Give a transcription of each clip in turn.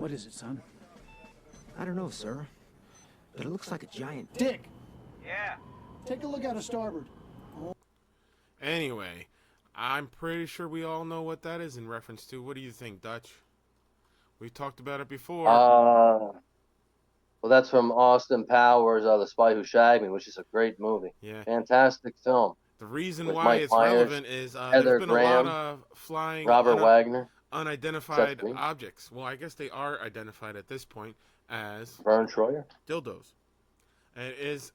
What is it, son? I don't know, sir. But it looks like a giant Dick! Yeah. Take a look out of starboard. Anyway, I'm pretty sure we all know what that is in reference to. What do you think, Dutch? We've talked about it before. Well, that's from Austin Powers, The Spy Who Shagged Me, which is a great movie. Yeah. Fantastic film. The reason With why Mike it's Myers, relevant is Heather there's been Graham, a lot of flying Robert Wagner, unidentified objects. Well, I guess they are identified at this point as Vern Troyer. dildos. And it is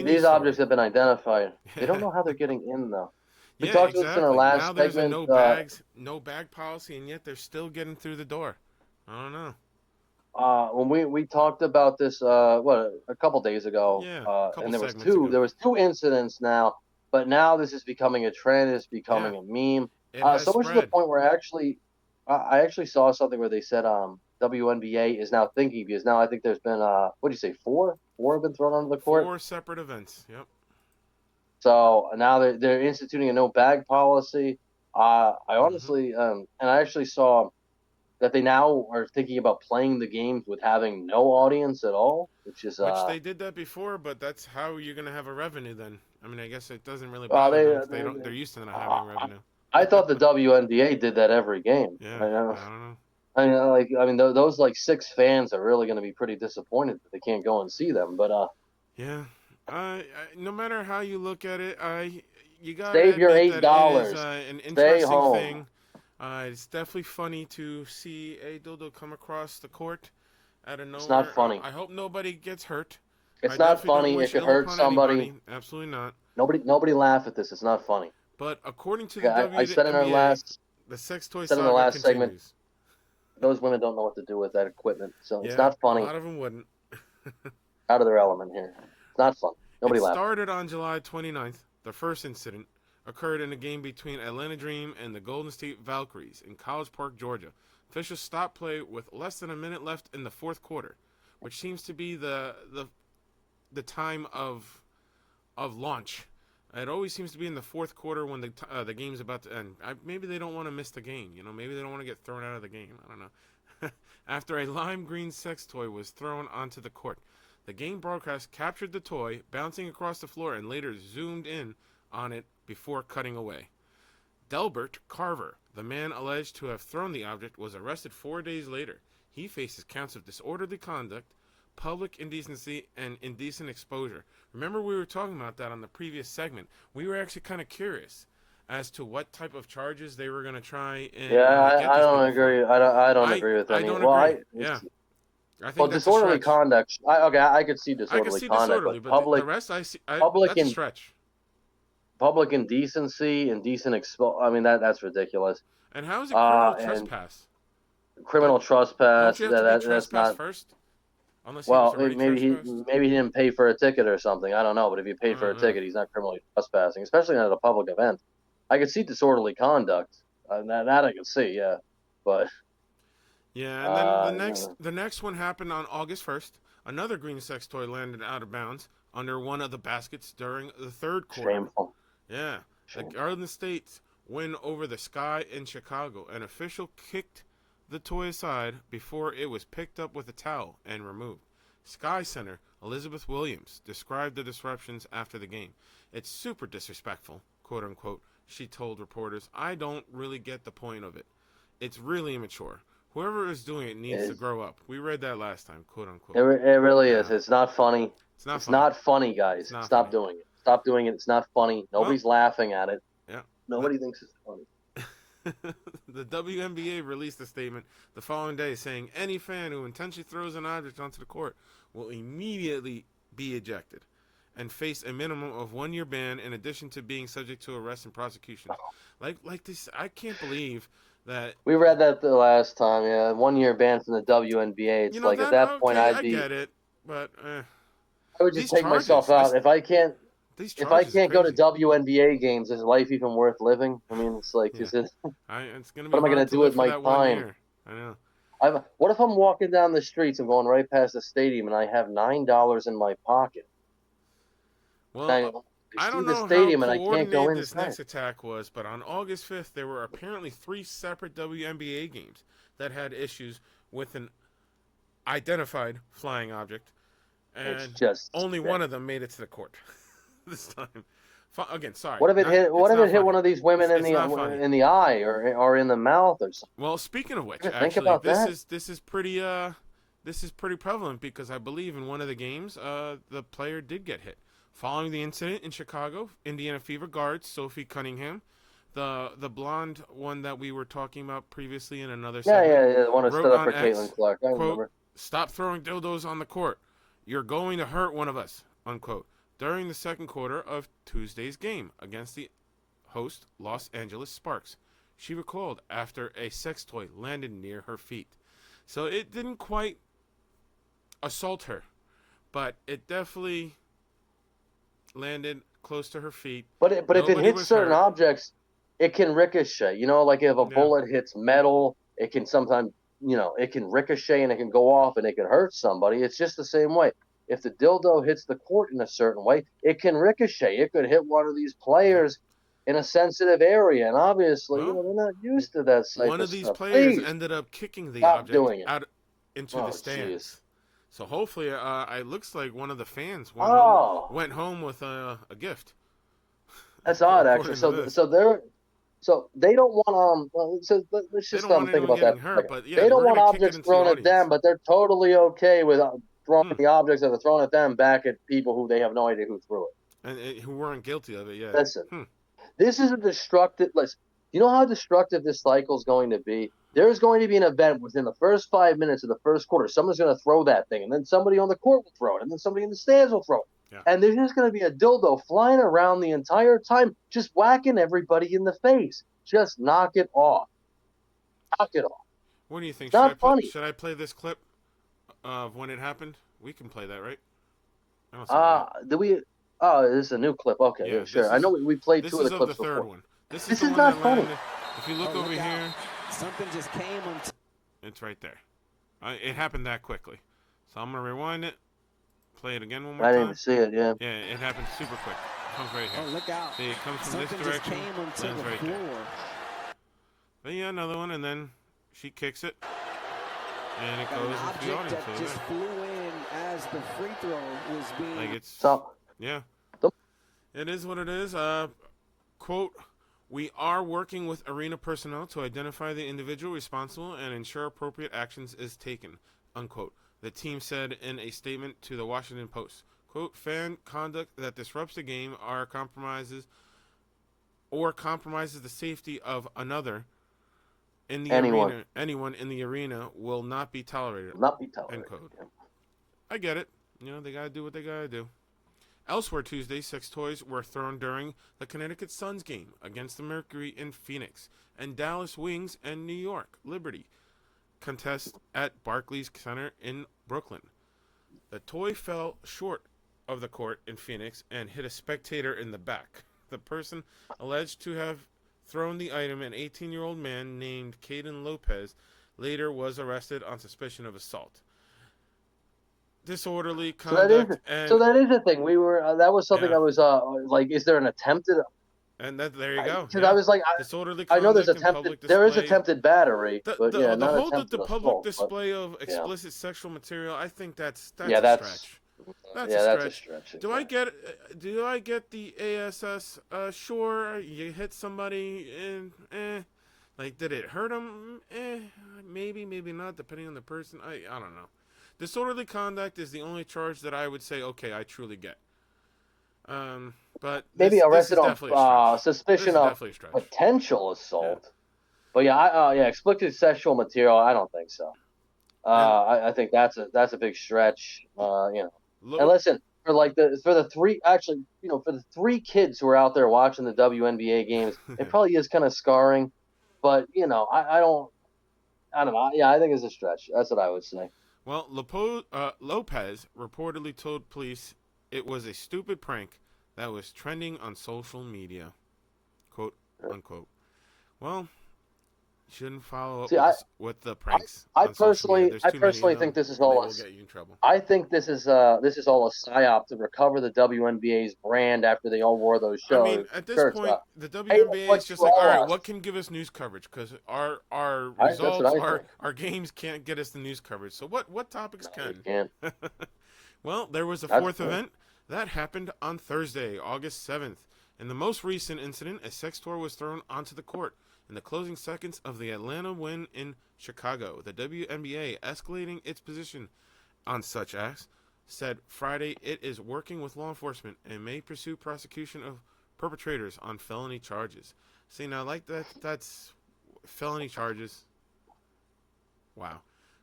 these objects have been identified. They don't know how they're getting in, though. We talked about this in our last now there's segment. no bag policy, and yet they're still getting through the door. I don't know. When we talked about this, a couple days ago, and there was two incidents now, but now this is becoming a trend. It's becoming a meme. So much to the point where I actually saw something where they said WNBA is now thinking, because now I think there's been what do you say, four have been thrown onto the court. 4 separate events. Yep. So now they're instituting a no bag policy. I honestly, and I actually saw that they now are thinking about playing the games with having no audience at all, which they did that before, but that's how you're going to have a revenue then. I mean, I guess it doesn't really bother them. They're used to not having revenue. I thought the WNBA did that every game. Yeah, I don't know. Those like 6 fans are really going to be pretty disappointed that they can't go and see them. But yeah, no matter how you look at it, you got to save your $8. An interesting thing. It's definitely funny to see a dildo come across the court out of nowhere. It's not funny. I hope nobody gets hurt. It's not funny. It could hurt somebody. Anybody. Absolutely not. Nobody laugh at this. It's not funny. But according to the WNBA, I said in our last, the sex toy saga in the last segment, those women don't know what to do with that equipment, so yeah, it's not funny. A lot of them wouldn't. Out of their element here. It's not fun. Nobody laughed. It started on July 29th. The first incident occurred in a game between Atlanta Dream and the Golden State Valkyries in College Park, Georgia. Officials stopped play with less than a minute left in the fourth quarter, which seems to be the time of launch. It always seems to be in the fourth quarter when the game's about to end. Maybe they don't want to miss the game. Maybe they don't want to get thrown out of the game. I don't know. After a lime green sex toy was thrown onto the court, the game broadcast captured the toy bouncing across the floor and later zoomed in on it before cutting away. Delbert Carver, the man alleged to have thrown the object, was arrested 4 days later. He faces counts of disorderly conduct, public indecency, and indecent exposure. Remember, we were talking about that on the previous segment. We were actually kind of curious as to what type of charges they were going to try and I don't agree. I don't agree with any. I think disorderly conduct. I could see disorderly conduct, but the rest that's a stretch. Public indecency, indecent exposure. I mean, that's ridiculous. And how is it criminal trespass? Criminal trespass. Don't you have to be trespass first? Maybe he didn't pay for a ticket or something. I don't know. But if you paid for a ticket, he's not criminally trespassing, especially at a public event. I could see disorderly conduct. That I can see, yeah. But yeah, and then the next one happened on August 1st. Another green sex toy landed out of bounds under one of the baskets during the third quarter. Shameful. Yeah. Shameful. The Garden State's win over the Sky in Chicago. An official kicked the toy aside before it was picked up with a towel and removed. Sky Center Elizabeth Williams described the disruptions after the game. It's super disrespectful, quote unquote, she told reporters. I don't really get the point of it. It's really immature. Whoever is doing it needs to grow up. We read that last time, quote unquote. It really is. It's not funny. It's not funny, guys. Stop doing it. Stop doing it. It's not funny. Nobody's laughing at it. Yeah. Nobody thinks it's funny. The WNBA released a statement the following day saying any fan who intentionally throws an object onto the court will immediately be ejected and face a minimum of 1 year ban in addition to being subject to arrest and prosecution. Like this, I can't believe that. We read that the last time, yeah. 1 year ban from the WNBA. It's at that point I'd be. I get it, but I would just take myself out. If I can't go to WNBA games, is life even worth living? I mean, it's like, is it? It's gonna be what am I going to do with my time? I know. What if I'm walking down the streets and going right past the stadium and I have $9 in my pocket? Well, I don't know how coordinated this next attack was, but on August 5th, there were apparently 3 separate WNBA games that had issues with an identified flying object, and it's just only one of them made it to the court this time. Again, sorry. What if it hit? What if it hit one of these women in the eye or in the mouth or something? Well, speaking of which, Think actually, about this that. is pretty prevalent because I believe in one of the games, the player did get hit. Following the incident in Chicago, Indiana Fever guard Sophie Cunningham, the blonde one that we were talking about previously in another segment, The one that stood up for X, Caitlin Clark. I quote, remember. "Stop throwing dildos on the court. You're going to hurt one of us," unquote. During the second quarter of Tuesday's game against the host Los Angeles Sparks, she recoiled after a sex toy landed near her feet. So it didn't quite assault her, but it definitely landed close to her feet. But if it hits certain objects, it can ricochet. You know, like if a bullet hits metal, it can sometimes, it can ricochet and it can go off and it can hurt somebody. It's just the same way. If the dildo hits the court in a certain way, it can ricochet. It could hit one of these players in a sensitive area, and obviously, they're not used to that type of stuff. One of these players ended up kicking the object out into the stands. Geez. So hopefully, it looks like one of the fans went home with a gift. That's odd, actually. So they don't want So let's just think about that. They don't want objects thrown at them, but they're totally okay with throwing the objects that are thrown at them back at people who they have no idea who threw it and who weren't guilty of it. Yeah. Listen, this is a destructive. Listen, you know how destructive this cycle is going to be. There's going to be an event within the first 5 minutes of the first quarter. Someone's going to throw that thing, and then somebody on the court will throw it, and then somebody in the stands will throw it. Yeah. And there's just going to be a dildo flying around the entire time, just whacking everybody in the face. Just knock it off. Knock it off. What do you think? Should I play this clip of when it happened? We can play that, right? Did we? Oh, this is a new clip. Okay, yeah, sure. I know we played two of the clips before. This is the third one. This is not funny. If you look over here, something just came on. It's right there. It happened that quickly. So I'm gonna rewind it. Play it again one more time. I didn't even see it. Yeah. Yeah, it happened super quick. It comes right here. Oh, look out! See, it comes from this direction. Lands right there. But yeah, another one, and then she kicks it, and it goes into the audience. That just flew in as the free throw was being. Like it's yeah. It is what it is. Quote, "We are working with arena personnel to identify the individual responsible and ensure appropriate actions is taken," unquote. The team said in a statement to the Washington Post. Quote, "Fan conduct that disrupts the game or compromises the safety of another in the arena, anyone in the arena will not be tolerated." End quote. Yeah. I get it. They gotta do what they gotta do. Elsewhere Tuesday, sex toys were thrown during the Connecticut Suns game against the Mercury in Phoenix, and Dallas Wings and New York Liberty contest at Barclays Center in Brooklyn. The toy fell short of the court in Phoenix and hit a spectator in the back. The person alleged to have thrown the item, an 18-year-old man named Caden Lopez, later was arrested on suspicion of assault. Disorderly conduct. So that is a thing. We were that was something I was like, is there an attempted? And there you go. Because I was like, disorderly I know there's attempted. There is attempted battery. The public display of explicit sexual material. I think that's a stretch. That's a stretch. Do I get the ASS? Sure, you hit somebody and like, did it hurt them? Maybe not, depending on the person. I don't know. Disorderly conduct is the only charge that I would say, okay, I truly get. But maybe arrested on suspicion of potential assault. Yeah. But explicit sexual material, I don't think so. I think that's a big stretch. And listen, for the three kids who are out there watching the WNBA games, it probably is kind of scarring. But I don't know. Yeah, I think it's a stretch. That's what I would say. Well, Lopez reportedly told police it was a stupid prank that was trending on social media, quote unquote. Well, Shouldn't follow up See, with the pranks I on social media. There's I too many personally of them, think this is and they all will get you in trouble. I think this is all a psyop to recover the WNBA's brand after they all wore those I mean, shirts. at this point, the Hey, WNBA is what just you like, all right, lost. what can give us news coverage? Because our That's what results, I think. our games can't get us the news coverage. So what topics No, can? they can't. Well, there was a That's fourth true. event that happened on Thursday, August 7th. In the most recent incident, a sex toy was thrown onto the court in the closing seconds of the Atlanta win in Chicago. The WNBA, escalating its position on such acts, said Friday it is working with law enforcement and may pursue prosecution of perpetrators on felony charges. See, now, like that's felony charges. Wow.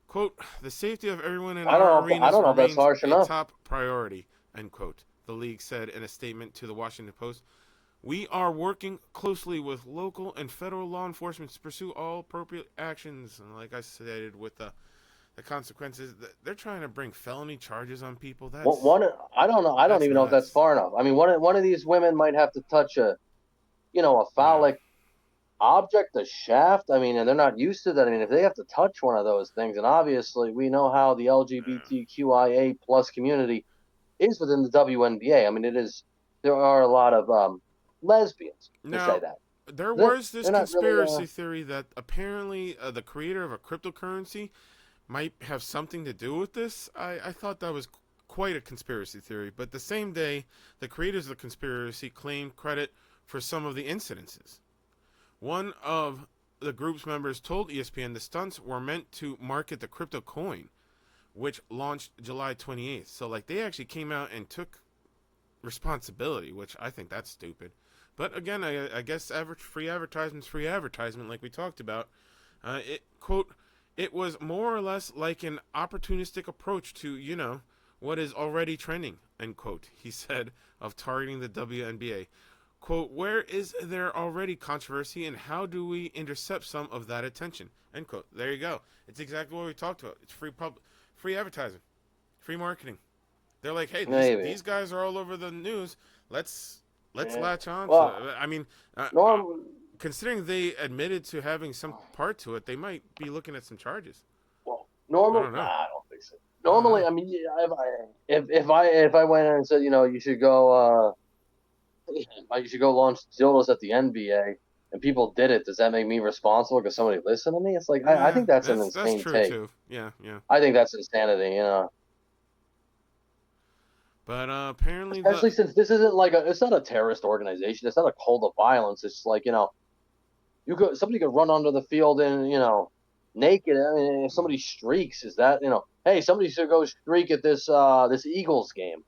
Quote, the safety of everyone in our I arenas don't know if that's remains harsh a enough. top priority, end quote. The league said in a statement to the Washington Post. We are working closely with local and federal law enforcement to pursue all appropriate actions. And like I stated, with the consequences, they're trying to bring felony charges on people. That's I don't know. I don't even know if that's nuts. far enough. I mean, one of these women might have to touch a phallic object, a shaft. I mean, and they're not used to that. I mean, if they have to touch one of those things, and obviously we know how the LGBTQIA plus community is within the WNBA. I mean, there are a lot of lesbians who say Now, that. there was this They're not conspiracy really. theory that apparently the creator of a cryptocurrency might have something to do with this. I thought that was quite a conspiracy theory, but the same day, the creators of the conspiracy claimed credit for some of the incidences. One of the group's members told ESPN the stunts were meant to market the crypto coin, which launched July 28th. So, like, they actually came out and took responsibility, which I think that's stupid. But again, I guess free advertisement's free advertisement, like we talked about. Quote, it was more or less like an opportunistic approach to, what is already trending, end quote, he said, of targeting the WNBA. Quote, where is there already controversy and how do we intercept some of that attention, end quote. There you go. It's exactly what we talked about. It's free advertising, free marketing. They're like, hey, these guys are all over the news. Let's latch on to it. I mean, considering they admitted to having some part to it, they might be looking at some charges. Well, I don't know. I don't think so. Normally, I mean, if I went in and said, you should go launch dildos at the NBA, and people did it, does that make me responsible because somebody listened to me? It's like I think that's an insane true take. Too. Yeah. I think that's insanity, But apparently, especially since this isn't it's not a terrorist organization. It's not a cult of violence. It's like somebody could run onto the field and naked. I mean, if somebody streaks, is that hey, somebody should go streak at this Eagles game,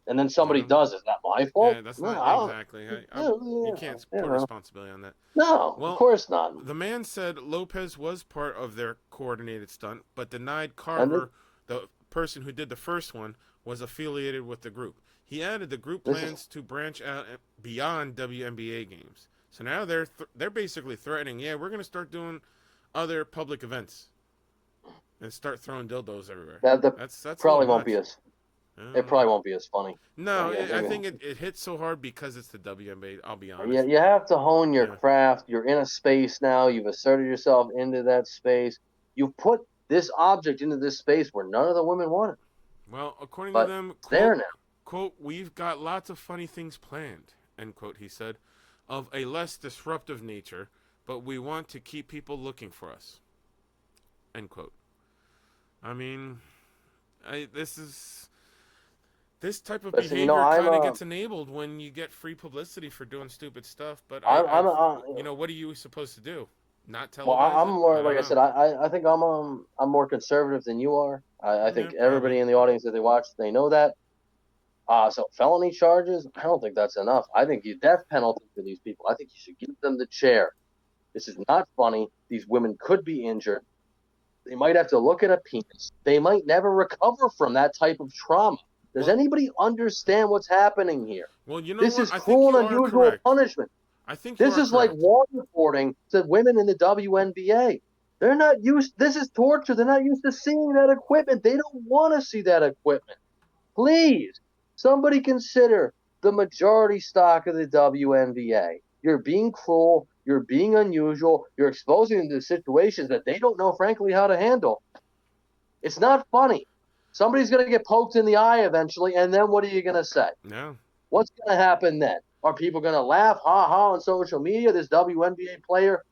and then somebody does. Is that my fault? Yeah, that's not exactly. You can't put responsibility on that. No, well, of course not. The man said Lopez was part of their coordinated stunt, but denied Carver, the person who did the first one, was affiliated with the group. He added the group plans to branch out beyond WNBA games. So now they're basically threatening, we're going to start doing other public events and start throwing dildos everywhere. That's probably won't be as. It probably won't be as funny. No, I think it hits so hard because it's the WNBA. I'll be honest. Yeah, you have to hone your craft. You're in a space now. You've asserted yourself into that space. You've put this object into this space where none of the women want it. Well, according to them, quote, we've got lots of funny things planned, end quote, he said, of a less disruptive nature, but we want to keep people looking for us, end quote. I mean, this type of behavior kind of gets enabled when you get free publicity for doing stupid stuff, but what are you supposed to do? Not televise I'm more, like I said, I think I'm more conservative than you are. I think everybody in the audience that they watch, they know that. So felony charges, I don't think that's enough. I think you death penalty for these people. I think you should give them the chair. This is not funny. These women could be injured. They might have to look at a penis. They might never recover from that type of trauma. Does anybody understand what's happening here? Well, this is cruel and unusual punishment. I think this is like waterboarding to women in the WNBA. They're not used. This is torture. They're not used to seeing that equipment. They don't want to see that equipment. Please, somebody consider the majority stock of the WNBA. You're being cruel. You're being unusual. You're exposing them to situations that they don't know, frankly, how to handle. It's not funny. Somebody's going to get poked in the eye eventually, and then what are you going to say? No. What's going to happen then? Are people going to laugh, ha, on social media? This WNBA player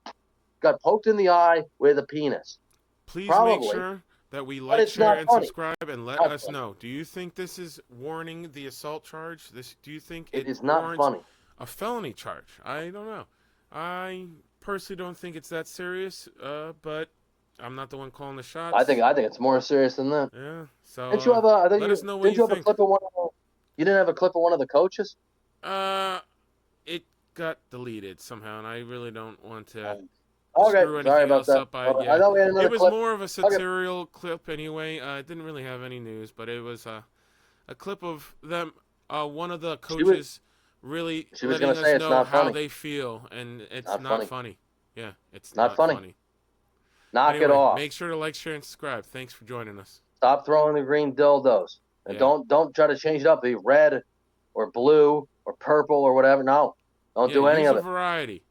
got poked in the eye with a penis. Please Probably. make sure that we like, share, and subscribe, and let us know. Do you think this is warning the assault charge? Do you think it is not funny? A felony charge? I don't know. I personally don't think it's that serious, but I'm not the one calling the shots. I think it's more serious than that. Yeah. So didn't you have a? Let us know what you think. A clip of one of you didn't have a clip of one of the coaches? It got deleted somehow, and I really don't want to. Okay, screw sorry about else that. Up. I know we had another it was clip. more of a satirical clip anyway. It didn't really have any news, but it was a clip of them. One of the coaches really letting us know how they feel, and it's not funny. Yeah, it's not funny. Knock it off. Make sure to like, share, and subscribe. Thanks for joining us. Stop throwing the green dildos, and don't try to change it up. Be red, or blue, or purple, or whatever. No, don't do any of it. Use a variety.